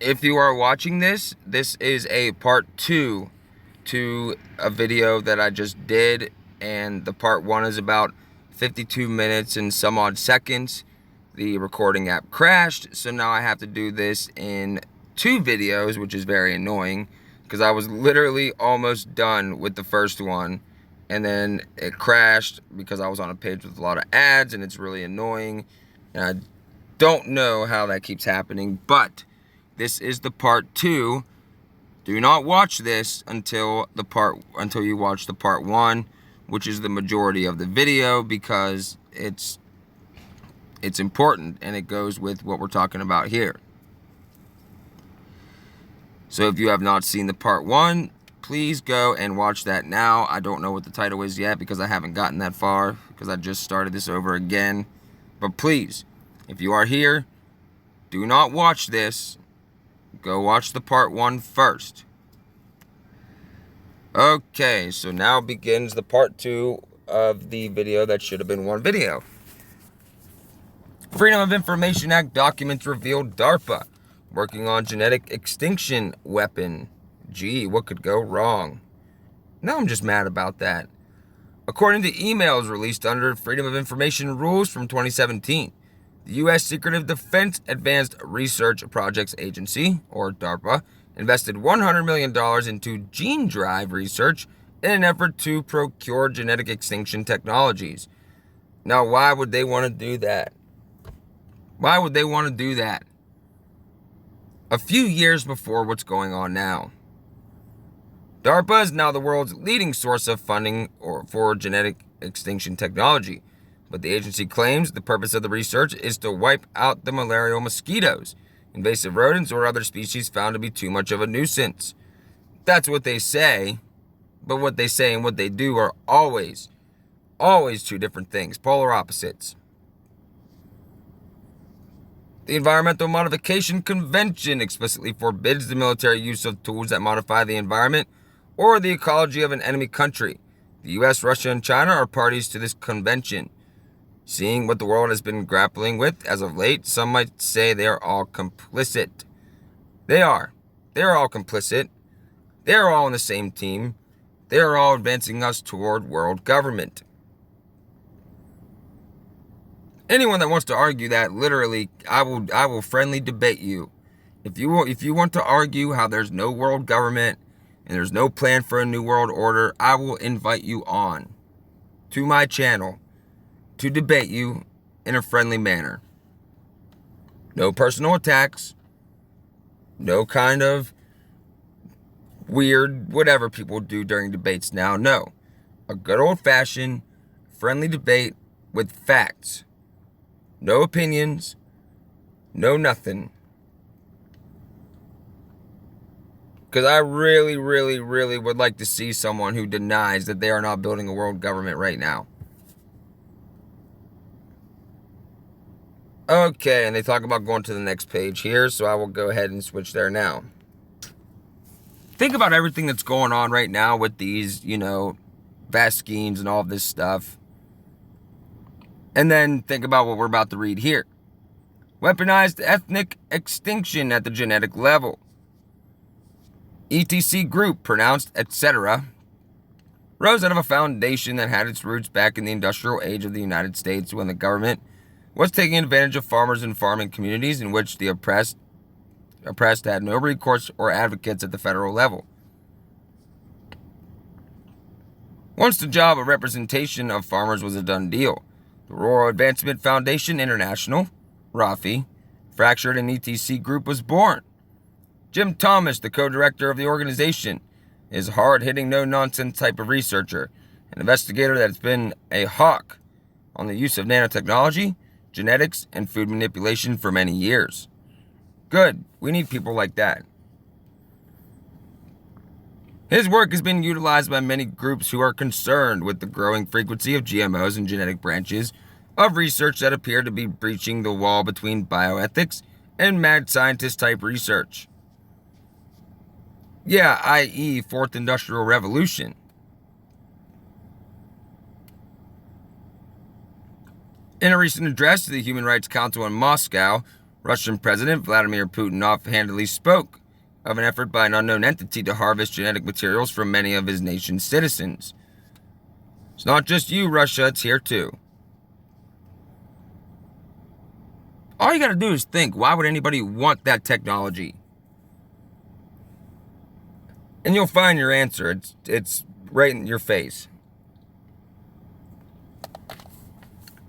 If you are watching this, this is a part 2 to a video that I just did, and the part 1 is about 52 minutes and some odd seconds. The recording app crashed, so now I have to do this in 2 videos, which is very annoying because I was literally almost done with the first one, and then it crashed because I was on a page with a lot of ads, and it's really annoying, and I don't know how that keeps happening, but this is the part 2. Do not watch this until you watch the part 1, which is the majority of the video, because it's important and it goes with what we're talking about here. So if you have not seen the part 1, please go and watch that now. I don't know what the title is yet because I haven't gotten that far, because I just started this over again. But please, if you are here, do not watch this. Go watch the part 1 first. Okay, so now begins the part 2 of the video that should have been one video. Freedom of Information Act documents revealed DARPA working on genetic extinction weapon. Gee, what could go wrong? Now I'm just mad about that. According to emails released under Freedom of Information rules from 2017, the U.S. Secretive Defense Advanced Research Projects Agency, or DARPA, invested $100 million into gene drive research in an effort to procure genetic extinction technologies. Now, why would they want to do that? Why would they want to do that? A few years before what's going on now. DARPA is now the world's leading source of funding for genetic extinction technology, but the agency claims the purpose of the research is to wipe out the malarial mosquitoes, invasive rodents, or other species found to be too much of a nuisance. That's what they say, but what they say and what they do are always two different things, polar opposites. The Environmental Modification Convention explicitly forbids the military use of tools that modify the environment or the ecology of an enemy country. The U.S., Russia, and China are parties to this convention. Seeing what the world has been grappling with as of late, some might say they are all complicit. They are. They are all complicit. They are all on the same team. They are all advancing us toward world government. Anyone that wants to argue that, literally, I will friendly debate you. If you want to argue how there's no world government and there's no plan for a new world order, I will invite you on to my channel to debate you in a friendly manner. No personal attacks. No kind of weird whatever people do during debates now. No. A good old-fashioned friendly debate with facts. No opinions. No nothing. Because I really, really, really would like to see someone who denies that they are not building a world government right now. Okay, and they talk about going to the next page here, so I will go ahead and switch there now. Think about everything that's going on right now with these, vaccines and all of this stuff. And then think about what we're about to read here. Weaponized ethnic extinction at the genetic level. ETC group pronounced, etc., rose out of a foundation that had its roots back in the industrial age of the United States, when the government was taking advantage of farmers and farming communities in which the oppressed had no recourse or advocates at the federal level. Once the job of representation of farmers was a done deal, the Rural Advancement Foundation International, RAFI, fractured an ETC group was born. Jim Thomas, the co-director of the organization, is a hard-hitting, no-nonsense type of researcher, an investigator that has been a hawk on the use of nanotechnology, genetics, and food manipulation for many years. Good. We need people like that. His work has been utilized by many groups who are concerned with the growing frequency of GMOs and genetic branches of research that appear to be breaching the wall between bioethics and mad scientist type research. Yeah, i.e. Fourth Industrial Revolution. In a recent address to the Human Rights Council in Moscow, Russian President Vladimir Putin offhandedly spoke of an effort by an unknown entity to harvest genetic materials from many of his nation's citizens. It's not just you, Russia, it's here too. All you gotta do is think, why would anybody want that technology? And you'll find your answer. It's right in your face.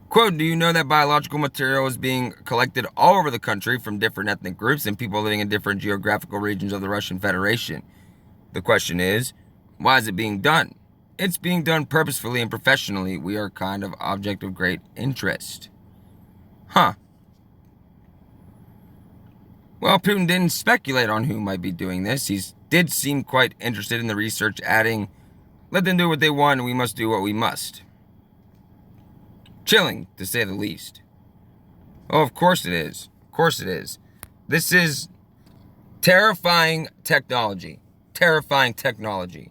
Quote, do you know that biological material is being collected all over the country from different ethnic groups and people living in different geographical regions of the Russian Federation? The question is, why is it being done? It's being done purposefully and professionally. We are kind of object of great interest. Huh. Well, Putin didn't speculate on who might be doing this. He did seem quite interested in the research, adding, let them do what they want and we must do what we must. Chilling, to say the least. Oh, of course it is. Of course it is. This is terrifying technology. Terrifying technology.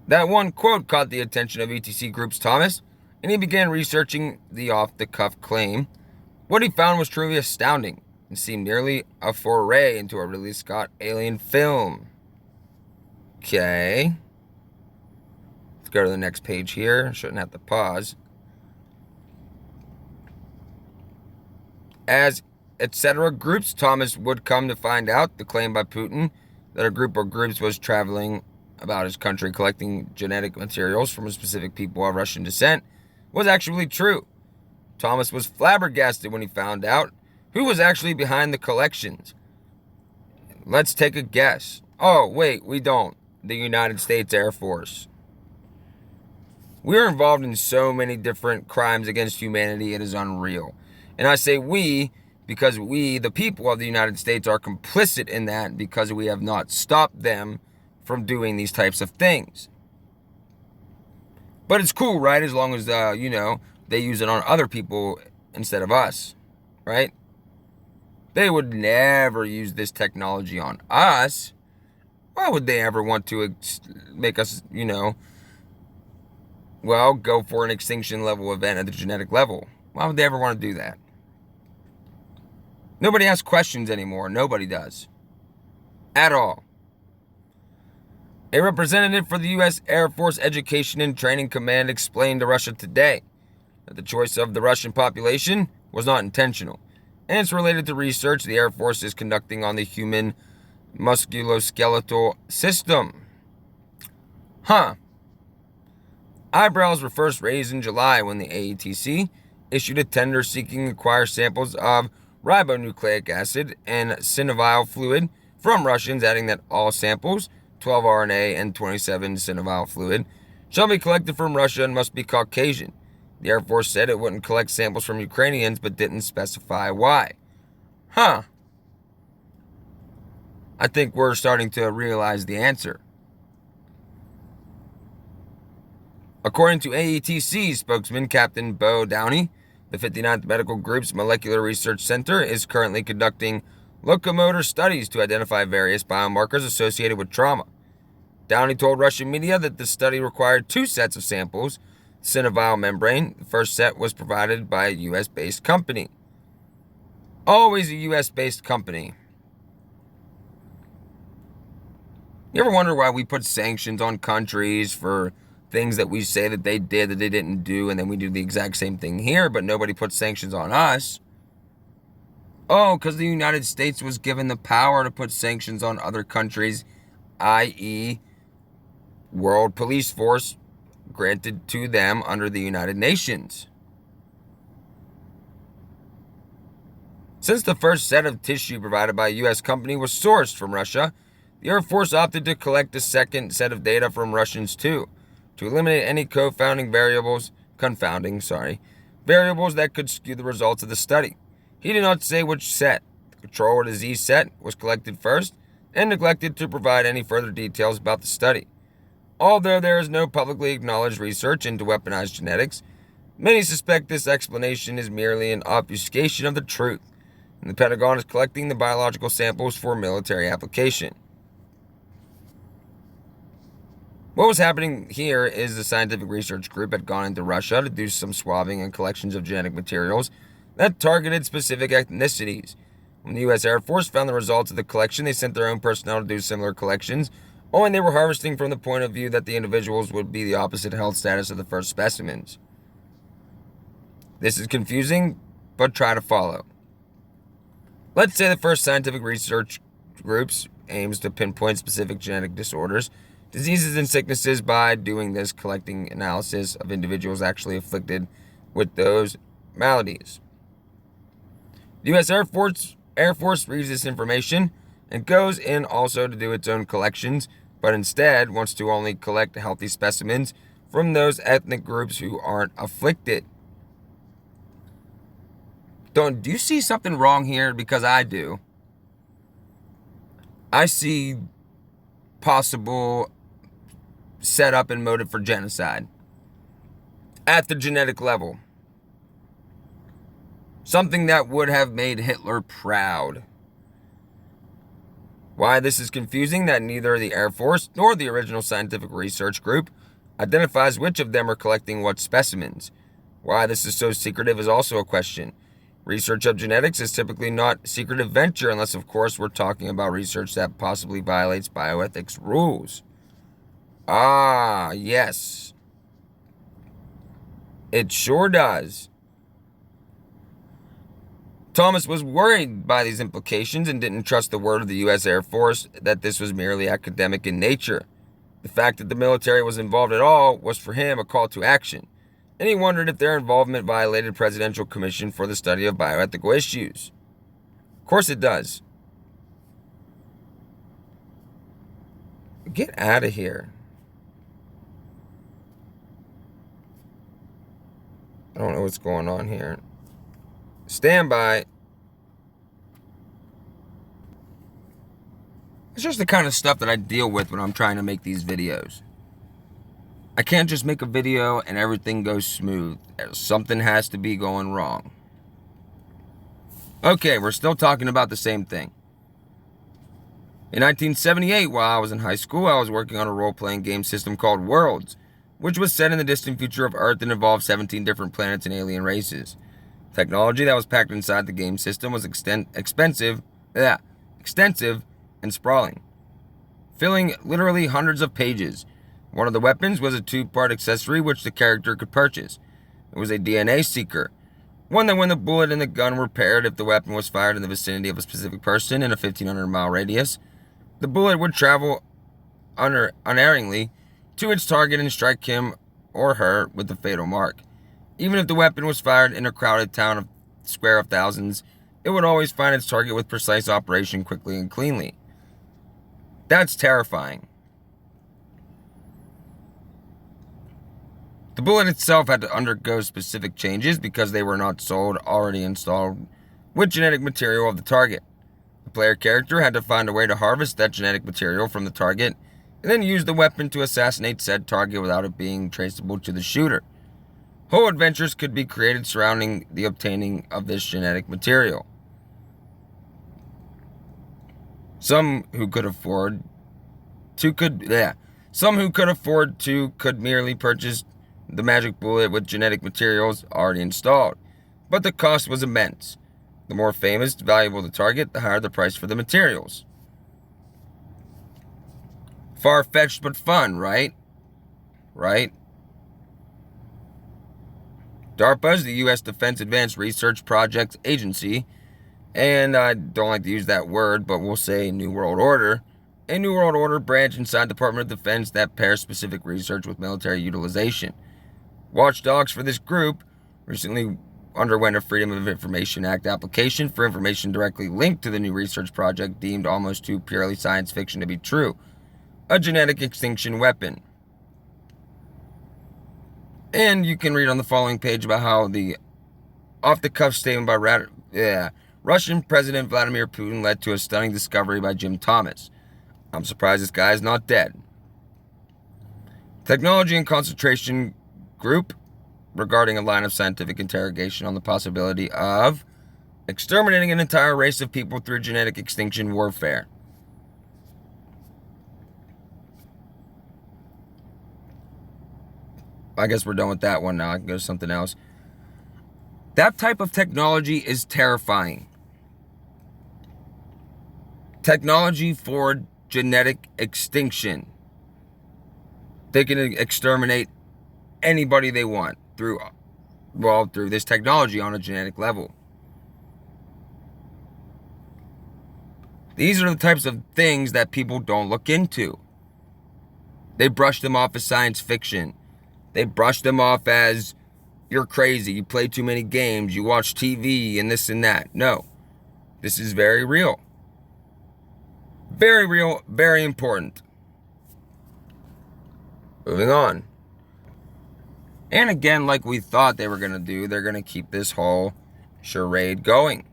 That one quote caught the attention of ETC Group's Thomas, and he began researching the off-the-cuff claim. What he found was truly astounding and seemed nearly a foray into a Ridley Scott alien film. Okay. Let's go to the next page here. Shouldn't have to pause. As etc. groups, Thomas would come to find out the claim by Putin that a group or groups was traveling about his country collecting genetic materials from a specific people of Russian descent was actually true. Thomas was flabbergasted when he found out who was actually behind the collections. Let's take a guess. Oh, wait, we don't. The United States Air Force. We're involved in so many different crimes against humanity, it is unreal. And I say we because we, the people of the United States, are complicit in that because we have not stopped them from doing these types of things. But it's cool, right? As long as, they use it on other people instead of us, right? They would never use this technology on us. Why would they ever want to make us, go for an extinction level event at the genetic level? Why would they ever want to do that? Nobody asks questions anymore. Nobody does. At all. A representative for the U.S. Air Force Education and Training Command explained to Russia Today that the choice of the Russian population was not intentional, and it's related to research the Air Force is conducting on the human musculoskeletal system. Huh. Eyebrows were first raised in July when the AETC issued a tender seeking to acquire samples of ribonucleic acid and synovial fluid from Russians, adding that all samples, 12 RNA and 27 synovial fluid, shall be collected from Russia and must be Caucasian. The Air Force said it wouldn't collect samples from Ukrainians, but didn't specify why. Huh. I think we're starting to realize the answer. According to AETC spokesman Captain Bo Downey, the 59th Medical Group's Molecular Research Center is currently conducting locomotor studies to identify various biomarkers associated with trauma. Downey told Russian media that the study required 2 sets of samples, synovial membrane. The first set was provided by a U.S.-based company. Always a U.S.-based company. You ever wonder why we put sanctions on countries for things that we say that they did that they didn't do, and then we do the exact same thing here, but nobody puts sanctions on us? Oh, because the United States was given the power to put sanctions on other countries, i.e., World Police Force granted to them under the United Nations. Since the first set of tissue provided by a U.S. company was sourced from Russia, the Air Force opted to collect a second set of data from Russians too, to eliminate any confounding variables that could skew the results of the study. He did not say which set. The Control or Disease set was collected first and neglected to provide any further details about the study. Although there is no publicly acknowledged research into weaponized genetics, many suspect this explanation is merely an obfuscation of the truth, and the Pentagon is collecting the biological samples for military application. What was happening here is the scientific research group had gone into Russia to do some swabbing and collections of genetic materials that targeted specific ethnicities. When the U.S. Air Force found the results of the collection, they sent their own personnel to do similar collections, only they were harvesting from the point of view that the individuals would be the opposite health status of the first specimens. This is confusing, but try to follow. Let's say the first scientific research groups aims to pinpoint specific genetic disorders, diseases, and sicknesses by doing this, collecting analysis of individuals actually afflicted with those maladies. The U.S. Air Force reads this information and goes in also to do its own collections, but instead wants to only collect healthy specimens from those ethnic groups who aren't afflicted. Do you see something wrong here? Because I do. I see possible setup and motive for genocide at the genetic level. Something that would have made Hitler proud. Why this is confusing that neither the Air Force nor the original scientific research group identifies which of them are collecting what specimens. Why this is so secretive is also a question. Research of genetics is typically not secretive venture unless, of course, we're talking about research that possibly violates bioethics rules. Ah, yes. It sure does. Thomas was worried by these implications and didn't trust the word of the U.S. Air Force that this was merely academic in nature. The fact that the military was involved at all was for him a call to action, and he wondered if their involvement violated Presidential Commission for the Study of Bioethical Issues. Of course it does. Get out of here. I don't know what's going on here. Stand by. It's just the kind of stuff that I deal with when I'm trying to make these videos. I can't just make a video and everything goes smooth. Something has to be going wrong. Okay, we're still talking about the same thing. In 1978, while I was in high school, I was working on a role-playing game system called Worlds, which was set in the distant future of Earth and involved 17 different planets and alien races. Technology that was packed inside the game system was extensive and sprawling, filling literally hundreds of pages. One of the weapons was a two-part accessory which the character could purchase. It was a DNA seeker, one that when the bullet and the gun were paired, if the weapon was fired in the vicinity of a specific person in a 1,500-mile radius, the bullet would travel unerringly to its target and strike him or her with the fatal mark. Even if the weapon was fired in a crowded town of square of thousands, it would always find its target with precise operation quickly and cleanly. That's terrifying. The bullet itself had to undergo specific changes because they were not sold already installed with genetic material of the target. The player character had to find a way to harvest that genetic material from the target and then use the weapon to assassinate said target without it being traceable to the shooter. Whole adventures could be created surrounding the obtaining of this genetic material. Some who could afford to could merely purchase the magic bullet with genetic materials already installed, but the cost was immense. The more famous, valuable the target, the higher the price for the materials. Far-fetched but fun, right? Right? DARPA is the U.S. Defense Advanced Research Projects Agency, and I don't like to use that word, but we'll say New World Order, a New World Order branch inside the Department of Defense that pairs specific research with military utilization. Watchdogs for this group recently underwent a Freedom of Information Act application for information directly linked to the new research project deemed almost too purely science fiction to be true, a genetic extinction weapon. And you can read on the following page about how the off-the-cuff statement by Russian President Vladimir Putin led to a stunning discovery by Jim Thomas. I'm surprised this guy is not dead. Technology and Concentration Group regarding a line of scientific interrogation on the possibility of exterminating an entire race of people through genetic extinction warfare. I guess we're done with that one now. I can go to something else. That type of technology is terrifying. Technology for genetic extinction. They can exterminate anybody they want through this technology on a genetic level. These are the types of things that people don't look into. They brush them off as science fiction. They brush them off as, you're crazy, you play too many games, you watch TV and this and that. No, this is very real. Very real, very important. Moving on. And again, like we thought they were going to do, they're going to keep this whole charade going.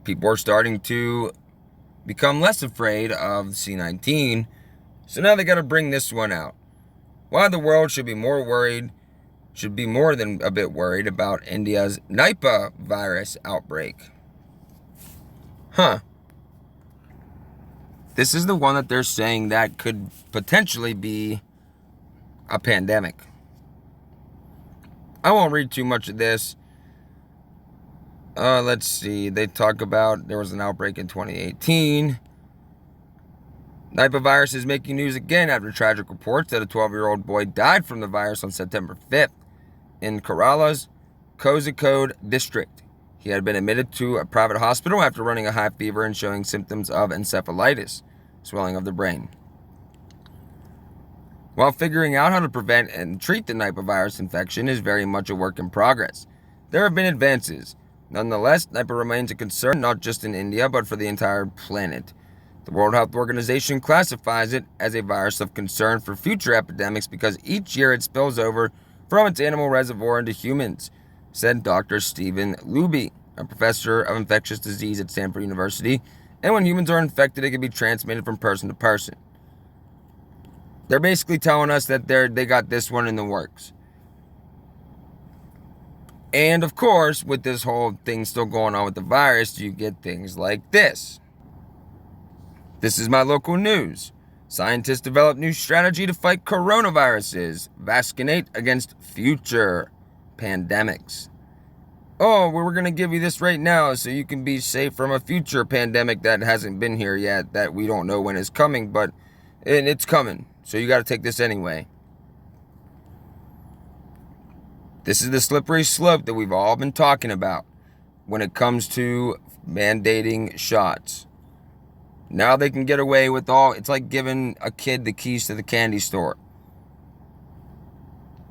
People are starting to become less afraid of C19, so now they got to bring this one out. Why the world should be more than a bit worried about India's Naipa virus outbreak. This is the one that they're saying that could potentially be a pandemic. I won't read too much of this. Let's see. They talk about there was an outbreak in 2018. Naipa virus is making news again after tragic reports that a 12-year-old boy died from the virus on September 5th in Kerala's Kozhikode district. He had been admitted to a private hospital after running a high fever and showing symptoms of encephalitis, swelling of the brain. While figuring out how to prevent and treat the Naipa virus infection is very much a work in progress, there have been advances. Nonetheless, Naipa remains a concern not just in India, but for the entire planet. The World Health Organization classifies it as a virus of concern for future epidemics because each year it spills over from its animal reservoir into humans, said Dr. Stephen Luby, a professor of infectious disease at Stanford University, and when humans are infected, it can be transmitted from person to person. They're basically telling us that they got this one in the works. And of course, with this whole thing still going on with the virus, you get things like this. This is my local news. Scientists develop new strategy to fight coronaviruses. Vaccinate against future pandemics. Oh, we're going to give you this right now so you can be safe from a future pandemic that hasn't been here yet, that we don't know when it's coming, but it's coming. So you got to take this anyway. This is the slippery slope that we've all been talking about when it comes to mandating shots. Now they can get away with it's like giving a kid the keys to the candy store.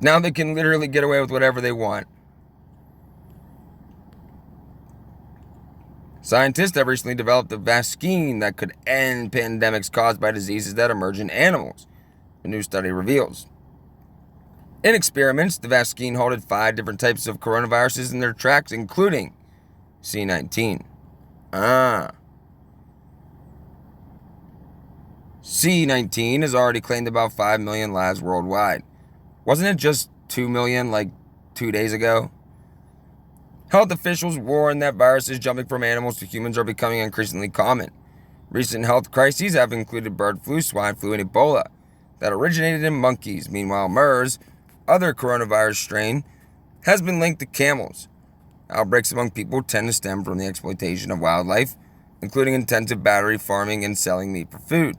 Now they can literally get away with whatever they want. Scientists have recently developed a vaccine that could end pandemics caused by diseases that emerge in animals, a new study reveals. In experiments, the vaccine halted 5 different types of coronaviruses in their tracks, including C19. C19 has already claimed about 5 million lives worldwide. Wasn't it just 2 million like 2 days ago? Health officials warn that viruses jumping from animals to humans are becoming increasingly common. Recent health crises have included bird flu, swine flu, and Ebola that originated in monkeys. Meanwhile, MERS, other coronavirus strain, has been linked to camels. Outbreaks among people tend to stem from the exploitation of wildlife, including intensive battery farming and selling meat for food.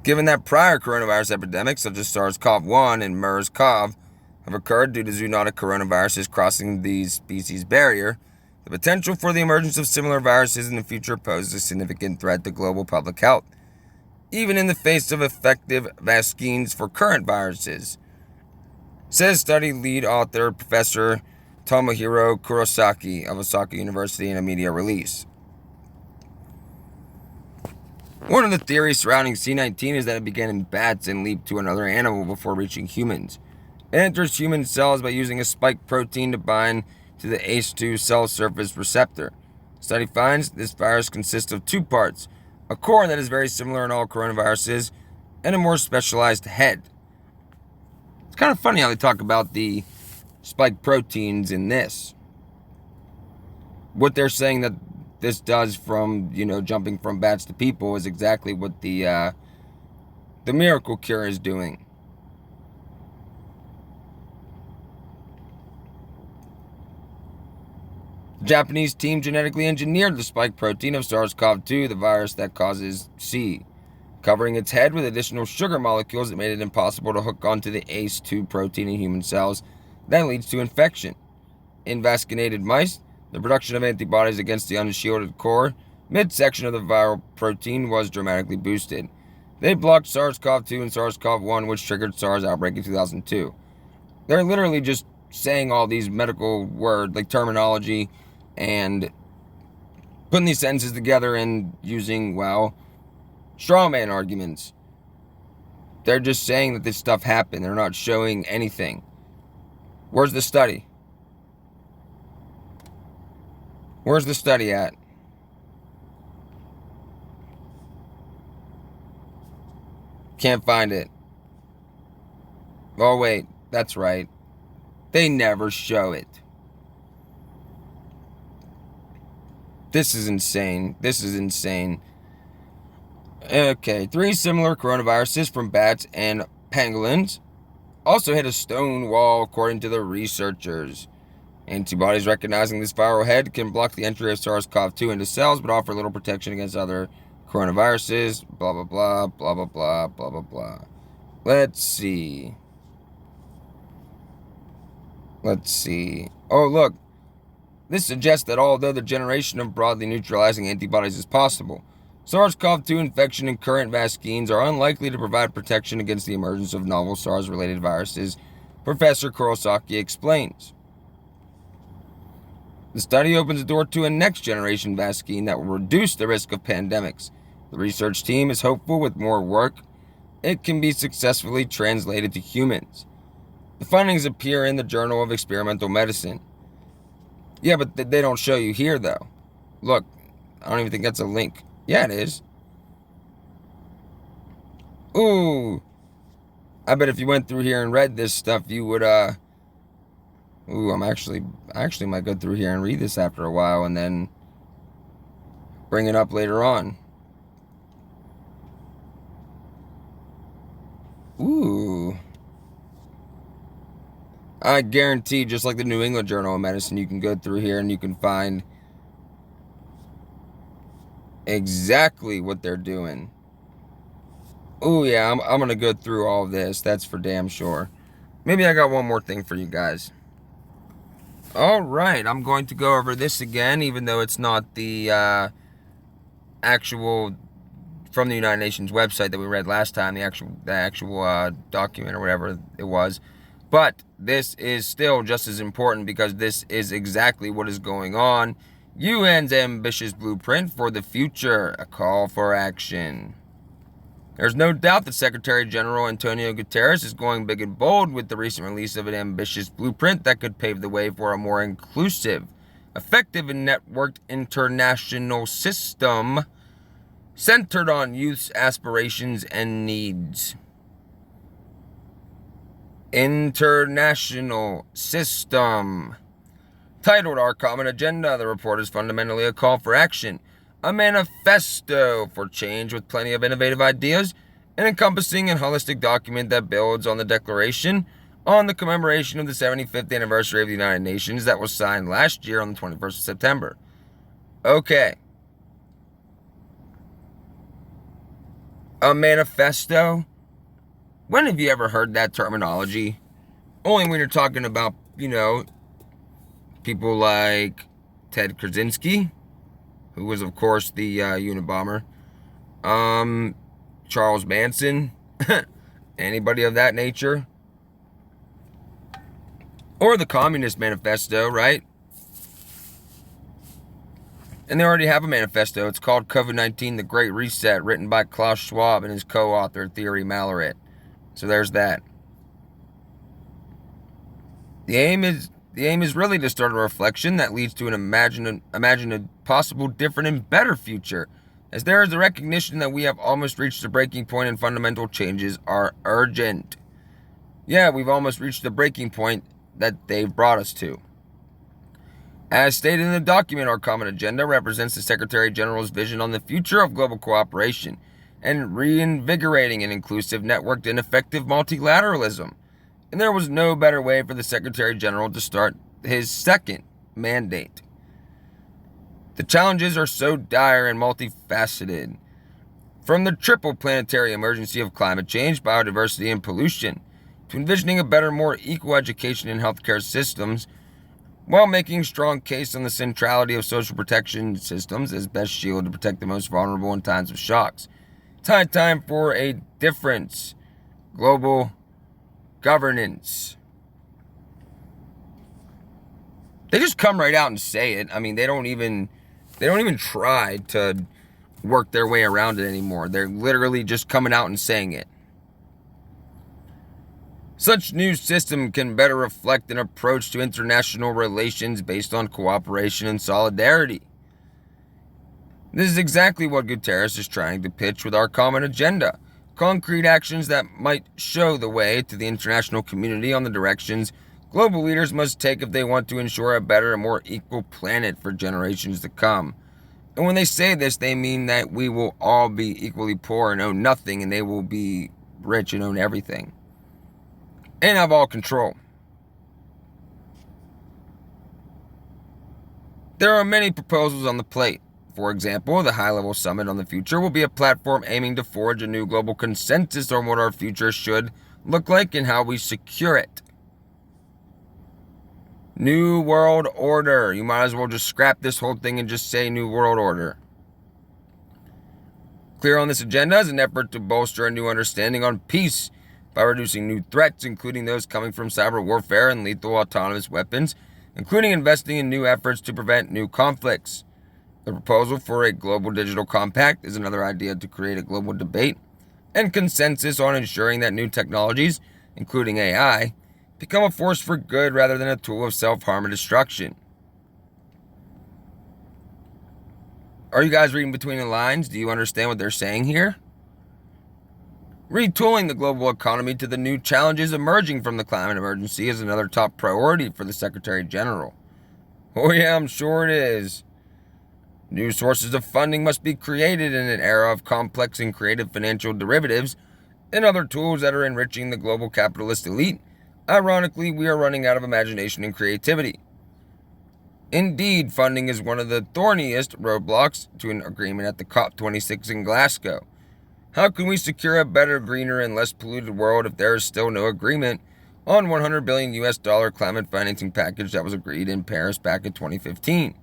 Given that prior coronavirus epidemics such as SARS-CoV-1 and MERS-CoV have occurred due to zoonotic coronaviruses crossing the species barrier, the potential for the emergence of similar viruses in the future poses a significant threat to global public health, even in the face of effective vaccines for current viruses, says study lead author Professor Tomohiro Kurosaki of Osaka University in a media release. One of the theories surrounding C19 is that it began in bats and leaped to another animal before reaching humans. It enters human cells by using a spike protein to bind to the ACE2 cell surface receptor. The study finds this virus consists of 2 parts, a core that is very similar in all coronaviruses, and a more specialized head. It's kind of funny how they talk about the spike proteins in this. What they're saying that this does from, jumping from bats to people is exactly what the miracle cure is doing. Japanese team genetically engineered the spike protein of SARS-CoV-2, the virus that causes C, covering its head with additional sugar molecules that made it impossible to hook onto the ACE2 protein in human cells that leads to infection. In vascinated mice, the production of antibodies against the unshielded core midsection of the viral protein was dramatically boosted. They blocked SARS-CoV-2 and SARS-CoV-1, which triggered SARS outbreak in 2002. They're literally just saying all these medical words, like terminology, and putting these sentences together and using, straw man arguments. They're just saying that this stuff happened. They're not showing anything. Where's the study? Where's the study at? Can't find it. Oh, wait. That's right. They never show it. This is insane. This is insane. Okay. 3 similar coronaviruses from bats and pangolins also hit a stone wall, according to the researchers. Antibodies recognizing this viral head can block the entry of SARS-CoV-2 into cells, but offer little protection against other coronaviruses. Blah, blah, blah, blah, blah, blah, blah, blah, blah. Let's see. Oh, look. This suggests that although the generation of broadly neutralizing antibodies is possible, SARS-CoV-2 infection and current vaccines are unlikely to provide protection against the emergence of novel SARS-related viruses, Professor Kurosaki explains. The study opens the door to a next-generation vaccine that will reduce the risk of pandemics. The research team is hopeful with more work, it can be successfully translated to humans. The findings appear in the Journal of Experimental Medicine. Yeah, but they don't show you here, though. Look, I don't even think that's a link. Yeah, it is. Ooh. I bet if you went through here and read this stuff, you would, I actually might go through here and read this after a while and then bring it up later on. Ooh. I guarantee, just like the New England Journal of Medicine, you can go through here and you can find exactly what they're doing. Oh yeah, I'm going to go through all of this. That's for damn sure. Maybe I got one more thing for you guys. Alright, I'm going to go over this again, even though it's not the actual from the United Nations website that we read last time, the actual document or whatever it was. But this is still just as important because this is exactly what is going on. UN's ambitious blueprint for the future, a call for action. There's no doubt that Secretary General Antonio Guterres is going big and bold with the recent release of an ambitious blueprint that could pave the way for a more inclusive, effective, and networked international system centered on youth's aspirations and needs. International system. Titled Our Common Agenda, the report is fundamentally a call for action, a manifesto for change with plenty of innovative ideas, an encompassing and holistic document that builds on the declaration on the commemoration of the 75th anniversary of the United Nations that was signed last year on the 21st of September. Okay. A manifesto? When have you ever heard that terminology? Only when you're talking about, people like Ted Kaczynski, who was, of course, the Unabomber. Charles Manson. Anybody of that nature. Or the Communist Manifesto, right? And they already have a manifesto. It's called COVID-19, The Great Reset, written by Klaus Schwab and his co-author, Thierry Malaret. So there's that. The aim is really to start a reflection that leads to imagine a possible different and better future, as there is a recognition that we have almost reached the breaking point and fundamental changes are urgent. Yeah, we've almost reached the breaking point that they've brought us to. As stated in the document, our common agenda represents the Secretary General's vision on the future of global cooperation and reinvigorating an inclusive, networked, and effective multilateralism. And there was no better way for the Secretary General to start his second mandate. The challenges are so dire and multifaceted. From the triple planetary emergency of climate change, biodiversity, and pollution, to envisioning a better, more equal education and healthcare systems, while making a strong case on the centrality of social protection systems as best shield to protect the most vulnerable in times of shocks. It's high time for a difference. Global governance. They just come right out and say it. I mean, they don't even try to work their way around it anymore. They're literally just coming out and saying it. Such new system can better reflect an approach to international relations based on cooperation and solidarity. This is exactly what Guterres is trying to pitch with our common agenda. Concrete actions that might show the way to the international community on the directions global leaders must take if they want to ensure a better and more equal planet for generations to come. And when they say this, they mean that we will all be equally poor and own nothing, and they will be rich and own everything. And have all control. There are many proposals on the plate. For example, the high-level summit on the future will be a platform aiming to forge a new global consensus on what our future should look like and how we secure it. New World Order. You might as well just scrap this whole thing and just say New World Order. Clear on this agenda is an effort to bolster a new understanding on peace by reducing new threats, including those coming from cyber warfare and lethal autonomous weapons, including investing in new efforts to prevent new conflicts. The proposal for a global digital compact is another idea to create a global debate and consensus on ensuring that new technologies, including AI, become a force for good rather than a tool of self-harm and destruction. Are you guys reading between the lines? Do you understand what they're saying here? Retooling the global economy to the new challenges emerging from the climate emergency is another top priority for the Secretary General. Oh yeah, I'm sure it is. New sources of funding must be created in an era of complex and creative financial derivatives and other tools that are enriching the global capitalist elite. Ironically, we are running out of imagination and creativity. Indeed, funding is one of the thorniest roadblocks to an agreement at the COP26 in Glasgow. How can we secure a better, greener, and less polluted world if there is still no agreement on $100 billion climate financing package that was agreed in Paris back in 2015?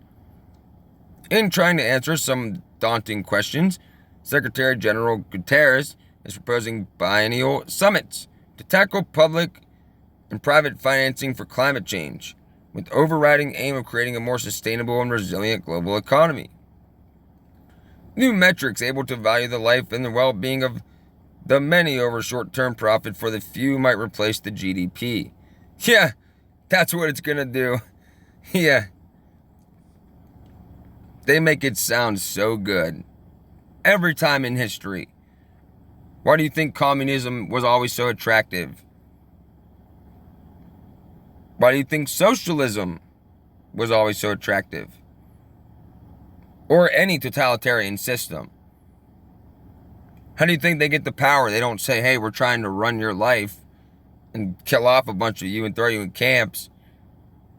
In trying to answer some daunting questions, Secretary General Guterres is proposing biennial summits to tackle public and private financing for climate change, with overriding aim of creating a more sustainable and resilient global economy. New metrics able to value the life and the well-being of the many over short-term profit for the few might replace the GDP. Yeah, that's what it's gonna do. Yeah. They make it sound so good. Every time in history. Why do you think communism was always so attractive? Why do you think socialism was always so attractive? Or any totalitarian system? How do you think they get the power? They don't say, hey, we're trying to run your life and kill off a bunch of you and throw you in camps.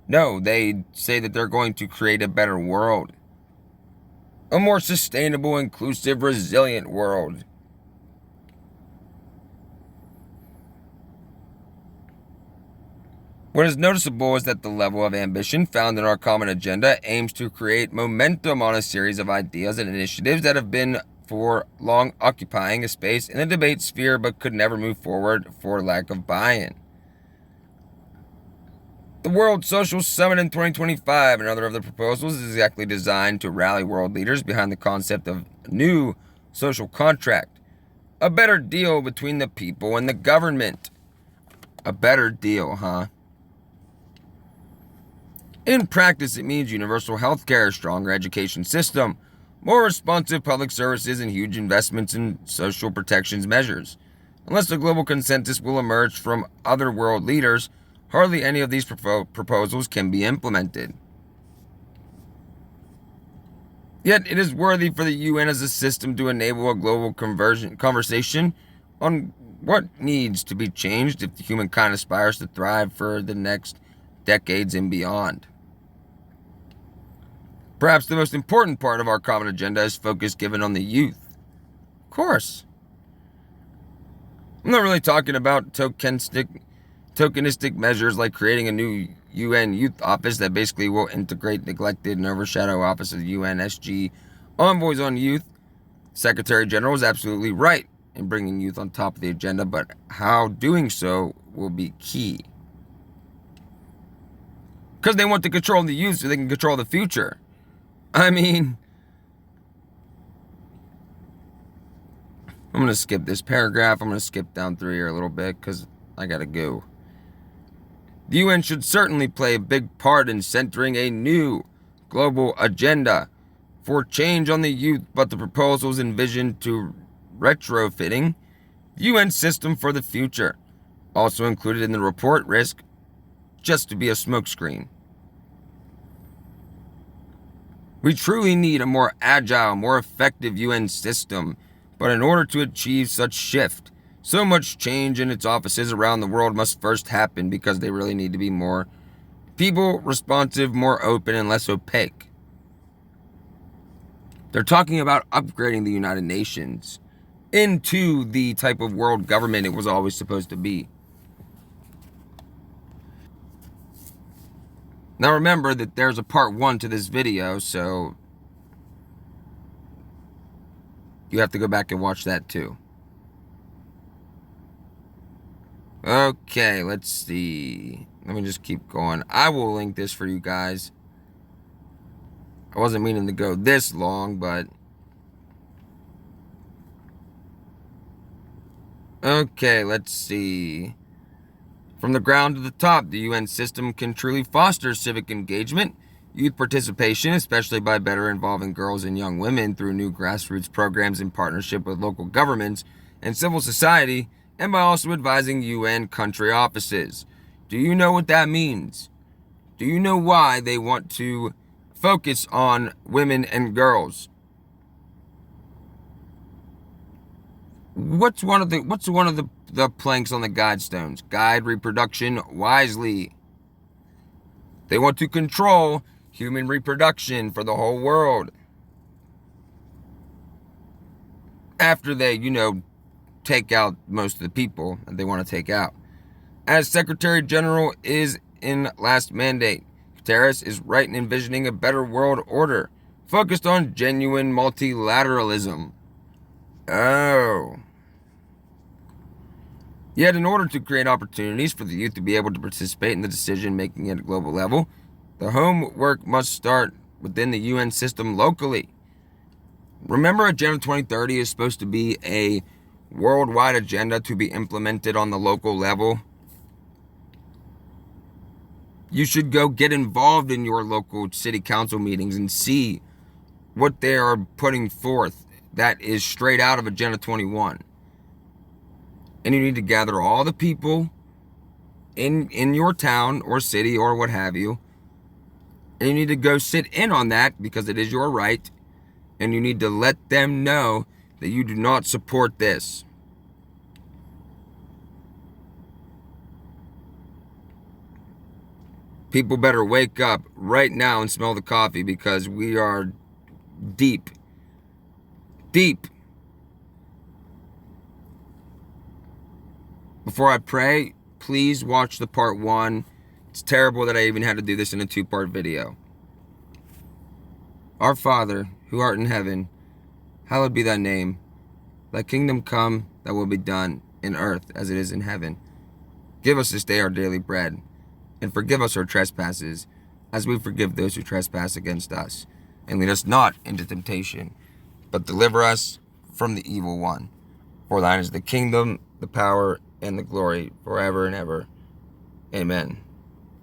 No, they say that they're going to create a better world. A more sustainable, inclusive, resilient world. What is noticeable is that the level of ambition found in our common agenda aims to create momentum on a series of ideas and initiatives that have been for long occupying a space in the debate sphere but could never move forward for lack of buy-in. The World Social Summit in 2025, another of the proposals, is exactly designed to rally world leaders behind the concept of new social contract, a better deal between the people and the government. A better deal, huh? In practice, it means universal health care, stronger education system, more responsive public services, and huge investments in social protections measures. Unless a global consensus will emerge from other world leaders, hardly any of these proposals can be implemented. Yet it is worthy for the UN as a system to enable a global conversation on what needs to be changed if the humankind aspires to thrive for the next decades and beyond. Perhaps the most important part of our common agenda is focus given on the youth. Of course. I'm not really talking about tokenistic measures like creating a new UN youth office that basically will integrate neglected and overshadow office of the UNSG envoys on youth. Secretary General is absolutely right in bringing youth on top of the agenda, but how doing so will be key. Because they want to control the youth so they can control the future. I mean, I'm going to skip this paragraph. I'm going to skip down through here a little bit because I got to go. The UN should certainly play a big part in centering a new global agenda for change on the youth, but the proposals envisioned to retrofitting the UN system for the future, also included in the report, risk just to be a smokescreen. We truly need a more agile, more effective UN system, but in order to achieve such shift, so much change in its offices around the world must first happen because they really need to be more people responsive, more open, and less opaque. They're talking about upgrading the United Nations into the type of world government it was always supposed to be. Now remember that there's a part 1 to this video, so you have to go back and watch that too. Okay, let's see. Let me just keep going. I will link this for you guys. I wasn't meaning to go this long, but okay, let's see. From the ground to the top, the UN system can truly foster civic engagement, youth participation, especially by better involving girls and young women through new grassroots programs in partnership with local governments and civil society, and by also advising UN country offices. Do you know what that means? Do you know why they want to focus on women and girls? What's one of the planks on the guidestones? Guide reproduction wisely. They want to control human reproduction for the whole world. After they, take out most of the people that they want to take out. As Secretary General is in last mandate, Guterres is right in envisioning a better world order focused on genuine multilateralism. Oh. Yet in order to create opportunities for the youth to be able to participate in the decision-making at a global level, the homework must start within the UN system locally. Remember, Agenda 2030 is supposed to be a worldwide agenda to be implemented on the local level. You should go get involved in your local city council meetings and see what they are putting forth that is straight out of Agenda 21. And you need to gather all the people in your town or city or what have you. And you need to go sit in on that because it is your right. And you need to let them know that you do not support this. People better wake up right now and smell the coffee because we are deep. Before I pray, please watch the part 1. It's terrible that I even had to do this in a 2-part video. Our Father, who art in heaven, hallowed be thy name. Thy kingdom come, thy will be done, in earth as it is in heaven. Give us this day our daily bread, and forgive us our trespasses, as we forgive those who trespass against us. And lead us not into temptation, but deliver us from the evil one. For thine is the kingdom, the power, and the glory, forever and ever. Amen.